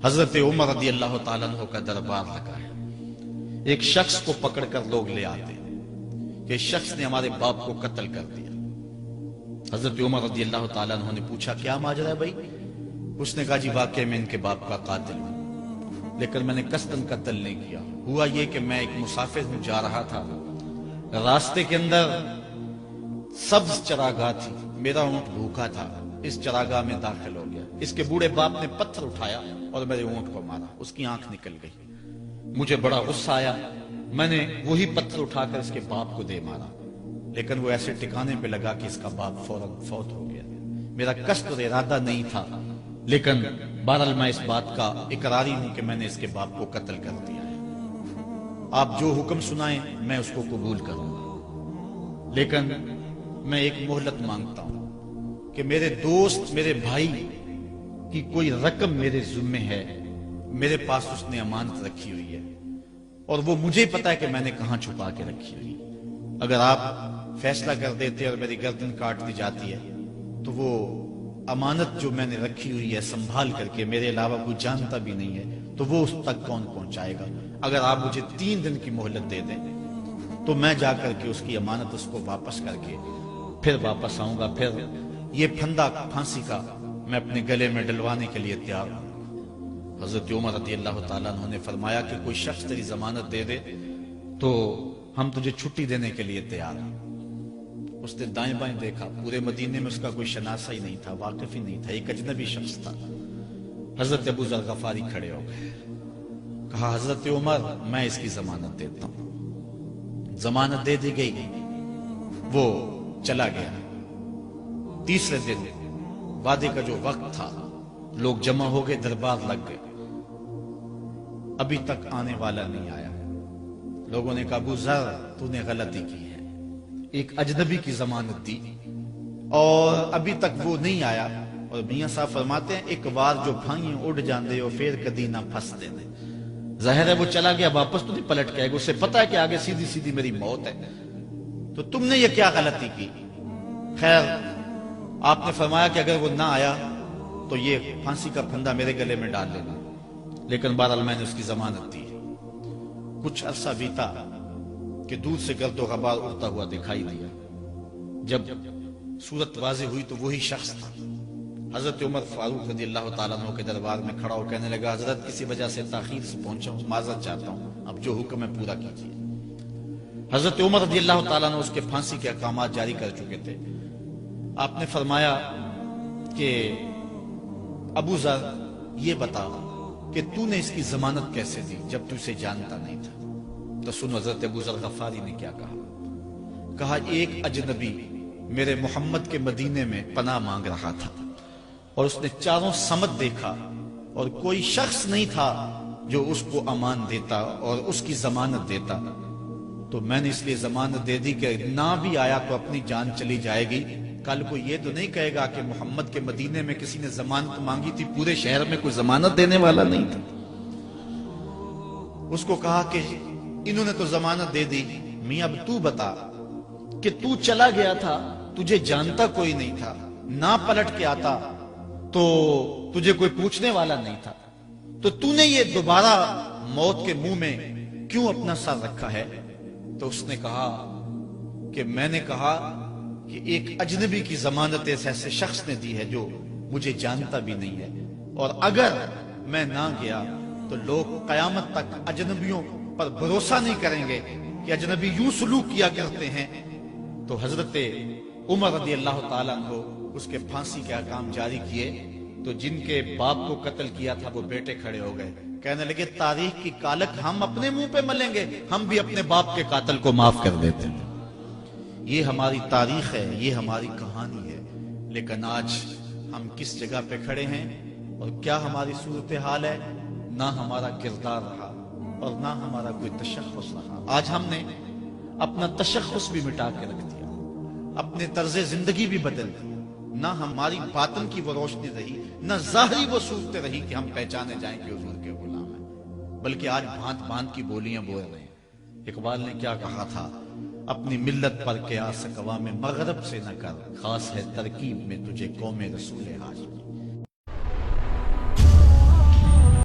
حضرت عمر رضی اللہ تعالیٰ عنہ کا دربار لگا ہے. ایک شخص کو پکڑ کر لوگ لے آتے کہ شخص نے ہمارے باپ کو قتل کر دیا. حضرت عمر رضی اللہ تعالیٰ عنہ نے پوچھا کیا ماجرا ہے بھائی؟ اس نے کہا جی واقعی میں ان کے باپ کا قاتل ہوں، لیکن میں نے قصداً قتل نہیں کیا. ہوا یہ کہ میں ایک مسافر ہوں، جا رہا تھا، راستے کے اندر سبز چراگاہ تھی، میرا اونٹ بھوکا تھا، اس چراگاہ میں داخل ہو گیا. اس کے بوڑھے باپ نے پتھر اٹھایا اور میرے اونٹ کو مارا، اس کی آنکھ نکل گئی. مجھے بڑا غصہ آیا، میں نے وہی پتھر اٹھا کر اس کے باپ کو دے مارا، لیکن وہ ایسے ٹھکانے پہ لگا کہ اس کا باپ فوراً فوت ہو گیا. میرا قصد اور ارادہ نہیں تھا، لیکن بہرحال میں اس بات کا اقراری ہوں کہ میں نے اس کے باپ کو قتل کر دیا ہے. آپ جو حکم سنائیں میں اس کو قبول کروں گا، لیکن میں ایک مہلت مانگتا ہوں کہ میرے دوست، میرے بھائی کی کوئی رقم میرے ذمہ ہے، میرے پاس اس نے امانت رکھی ہوئی ہے اور وہ مجھے پتا ہے کہ میں نے کہاں چھپا کے رکھی ہوئی. اگر آپ فیصلہ کر دیتے اور میری گردن کاٹ دی جاتی ہے تو وہ امانت جو میں نے رکھی ہوئی ہے سنبھال کر کے میرے علاوہ کوئی جانتا بھی نہیں ہے تو وہ اس تک کون پہنچائے گا. اگر آپ مجھے 3 دن کی مہلت دے دیں تو میں جا کر کے اس کی امانت اس کو واپس کر کے پھر واپس آؤں گا. پھر یہ پھندا پھانسی کا میں اپنے گلے میں ڈلوانے کے لیے تیار ہوں. حضرت عمر رضی اللہ تعالیٰ عنہ نے فرمایا کہ کوئی شخص تیری ضمانت دے دے تو ہم تجھے چھٹی دینے کے لیے تیار ہیں. اس نے دائیں بائیں دیکھا، پورے مدینے میں اس کا کوئی شناسہ ہی نہیں تھا، واقف ہی نہیں تھا، ایک اجنبی شخص تھا. حضرت ابو ذر غفاری کھڑے ہو گئے، کہا حضرت عمر میں اس کی ضمانت دیتا ہوں. ضمانت دے دی گئی، وہ چلا گیا. تیسرے دن وعدے کا جو وقت تھا لوگ جمع ہو گئے، دربار لگ گئے، ابھی تک آنے والا نہیں آیا. لوگوں نے کہا ابو ذر تو نے غلطی کی ہے، ایک اجنبی کی ضمانت دی اور ابھی تک وہ نہیں آیا. اور میاں صاحب فرماتے ہیں ایک بار جو بھائیں اڑ جاندے ہو پھر کدی نہ پھنس دے دے. ظاہر ہے وہ چلا گیا، واپس تو نہیں پلٹ کے آئے گا، اسے پتا ہے کہ آگے سیدھی سیدھی میری موت ہے، تو تم نے یہ کیا غلطی کی؟ خیر آپ نے فرمایا کہ اگر وہ نہ آیا تو یہ پھانسی کا پھندا میرے گلے میں ڈال لینا، لیکن بہرحال میں نے اس کی ضمانت دی. کچھ عرصہ بیتا کہ دور سے گرد و غبار اڑتا ہوا دکھائی دیا. جب صورت واضح ہوئی تو وہی شخص تھا. حضرت عمر فاروق رضی اللہ تعالیٰ عنہ کے دربار میں کھڑا ہو کہنے لگا حضرت کسی وجہ سے تاخیر سے پہنچا ہوں، معذرت چاہتا ہوں، اب جو حکم ہے پورا کیجیے. حضرت عمر رضی اللہ تعالیٰ عنہ اس کے پھانسی کے احکامات جاری کر چکے تھے. آپ نے فرمایا کہ ابو ذر یہ بتا کہ تو نے اس کی ضمانت کیسے دی جب تو اسے جانتا نہیں تھا؟ تو سن حضرت ابو ذر غفاری نے کیا کہا ایک اجنبی میرے محمد کے مدینے میں پناہ مانگ رہا تھا اور اس نے چاروں سمت دیکھا اور کوئی شخص نہیں تھا جو اس کو امان دیتا اور اس کی ضمانت دیتا، تو میں نے اس لیے ضمانت دے دی کہ نہ بھی آیا تو اپنی جان چلی جائے گی. کل کو یہ تو نہیں کہے گا کہ محمد کے مدینے میں کسی نے ضمانت مانگی تھی، پورے شہر میں کوئی ضمانت دینے والا نہیں تھا. اس کو کہا کہ انہوں نے تو ضمانت دے دی، میاں اب تو بتا کہ تو چلا گیا تھا، تجھے جانتا کوئی نہیں تھا، نہ پلٹ کے آتا تو تجھے کوئی پوچھنے والا نہیں تھا، تو تو نے یہ دوبارہ موت کے منہ میں کیوں اپنا سر رکھا ہے؟ تو اس نے کہا کہ میں نے کہا کہ ایک اجنبی کی ضمانت ایسے شخص نے دی ہے جو مجھے جانتا بھی نہیں ہے، اور اگر میں نہ گیا تو لوگ قیامت تک اجنبیوں پر بھروسہ نہیں کریں گے کہ اجنبی یوں سلوک کیا کرتے ہیں. تو حضرت عمر رضی اللہ تعالیٰ عنہ اس کے پھانسی کے احکام جاری کیے. تو جن کے باپ کو قتل کیا تھا وہ بیٹے کھڑے ہو گئے، کہنے لگے تاریخ کی کالک ہم اپنے منہ پہ ملیں گے، ہم بھی اپنے باپ کے قاتل کو معاف کر دیتے ہیں. یہ ہماری تاریخ ہے، یہ ہماری کہانی ہے. لیکن آج ہم کس جگہ پہ کھڑے ہیں اور کیا ہماری صورتحال ہے؟ نہ ہمارا کردار رہا اور نہ ہمارا کوئی تشخص رہا. آج ہم نے اپنا تشخص بھی مٹا کے رکھ دیا، اپنے طرز زندگی بھی بدل دی. نہ ہماری باطن کی وہ روشنی رہی، نہ ظاہری وہ صورت رہی کہ ہم پہچانے جائیں کہ حضور کے غلام ہیں، بلکہ آج بھانت بھانت کی بولیاں بول رہے ہیں. اقبال نے کیا کہا تھا؟ اپنی ملت پر قیاس اقوام مغرب سے نہ کر، خاص ہے ترکیب میں تجھے قوم رسول ہاشم.